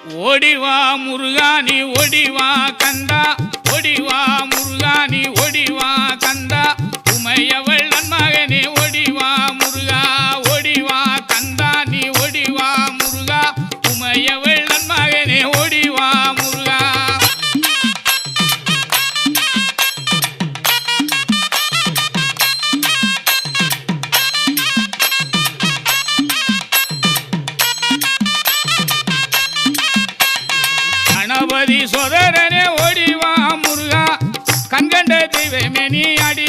ஓடிவா முருகா நீ ஓடிவா கந்தா, ஓடிவா முருகா நீ ஓடிவா கந்தா, உமையவள் நன்மகனே ஓடிவா முருகா, ஓடிவா கந்தா நீ ஓடிவா முருகா, உமையவள் நன்மகனே ஓடிவா முருகா. கணபதி சோதரனே ஓடிவா முருகா, கண்கண்ட தெய்வமே நீ அடி